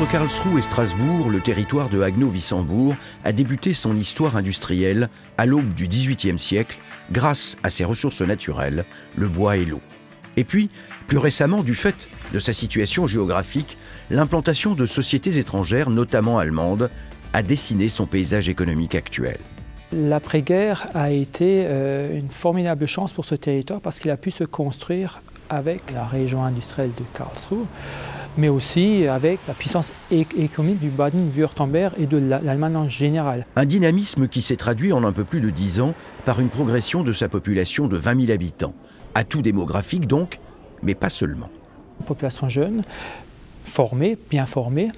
Entre Karlsruhe et Strasbourg, le territoire de Haguenau-Wissembourg a débuté son histoire industrielle à l'aube du XVIIIe siècle grâce à ses ressources naturelles, le bois et l'eau. Et puis, plus récemment, du fait de sa situation géographique, l'implantation de sociétés étrangères, notamment allemandes, a dessiné son paysage économique actuel. L'après-guerre a été une formidable chance pour ce territoire parce qu'il a pu se construire avec la région industrielle de Karlsruhe, mais aussi avec la puissance économique du Baden-Württemberg et de l'Allemagne en général. Un dynamisme qui s'est traduit en un peu plus de 10 ans par une progression de sa population de 20 000 habitants. Atout démographique donc, mais pas seulement. Une population jeune, formée, bien formée,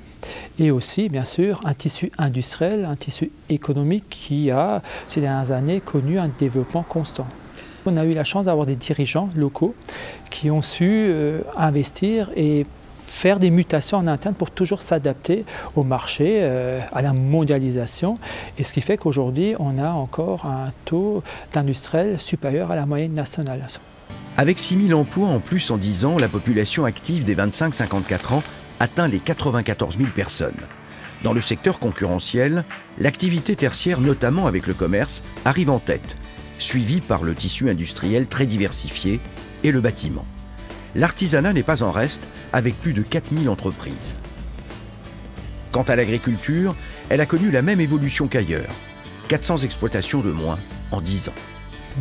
et aussi, bien sûr, un tissu industriel, un tissu économique qui a, ces dernières années, connu un développement constant. On a eu la chance d'avoir des dirigeants locaux qui ont su investir et faire des mutations en interne pour toujours s'adapter au marché, à la mondialisation. Et ce qui fait qu'aujourd'hui, on a encore un taux d'industriels supérieur à la moyenne nationale. Avec 6 000 emplois en plus en 10 ans, la population active des 25-54 ans atteint les 94 000 personnes. Dans le secteur concurrentiel, l'activité tertiaire, notamment avec le commerce, arrive en tête, suivie par le tissu industriel très diversifié et le bâtiment. L'artisanat n'est pas en reste, avec plus de 4 000 entreprises. Quant à l'agriculture, elle a connu la même évolution qu'ailleurs. 400 exploitations de moins en 10 ans.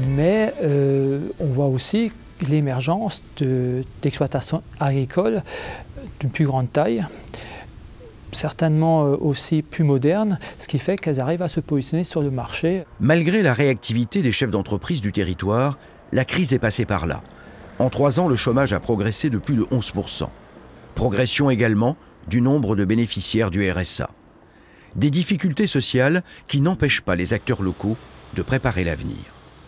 Mais on voit aussi l'émergence d'exploitations agricoles d'une plus grande taille, certainement aussi plus modernes, ce qui fait qu'elles arrivent à se positionner sur le marché. Malgré la réactivité des chefs d'entreprise du territoire, la crise est passée par là. En 3 ans, le chômage a progressé de plus de 11%. Progression également du nombre de bénéficiaires du RSA. Des difficultés sociales qui n'empêchent pas les acteurs locaux de préparer l'avenir.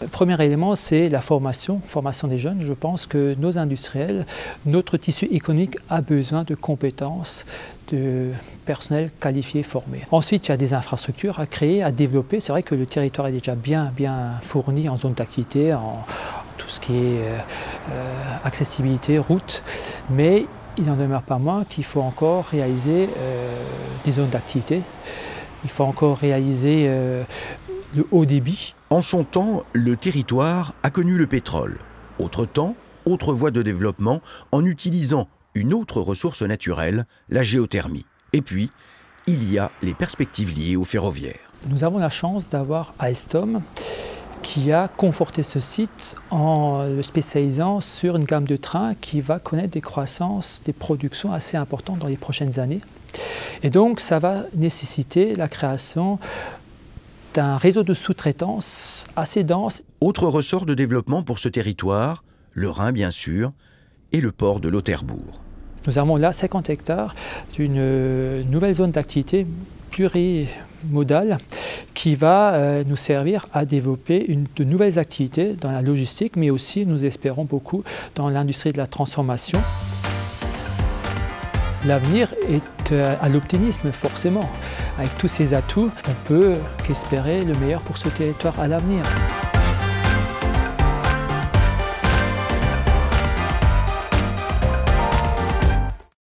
Le premier élément, c'est la formation des jeunes. Je pense que nos industriels, notre tissu économique a besoin de compétences, de personnel qualifié, formé. Ensuite, il y a des infrastructures à créer, à développer. C'est vrai que le territoire est déjà bien fourni en zone d'activité, en tout ce qui est accessibilité, route, mais il n'en demeure pas moins qu'il faut encore réaliser des zones d'activité. Il faut encore réaliser le haut débit. En son temps, le territoire a connu le pétrole. Autre temps, autre voie de développement en utilisant une autre ressource naturelle, la géothermie. Et puis, il y a les perspectives liées au ferroviaire. Nous avons la chance d'avoir Alstom qui a conforté ce site en le spécialisant sur une gamme de trains qui va connaître des croissances, des productions assez importantes dans les prochaines années. Et donc, ça va nécessiter la création d'un réseau de sous-traitance assez dense. Autre ressort de développement pour ce territoire, le Rhin bien sûr, et le port de Lauterbourg. Nous avons là 50 hectares d'une nouvelle zone d'activité plurimodale qui va nous servir à développer de nouvelles activités dans la logistique, mais aussi, nous espérons beaucoup, dans l'industrie de la transformation. L'avenir est à l'optimisme, forcément. Avec tous ces atouts, on peut qu'espérer le meilleur pour ce territoire à l'avenir.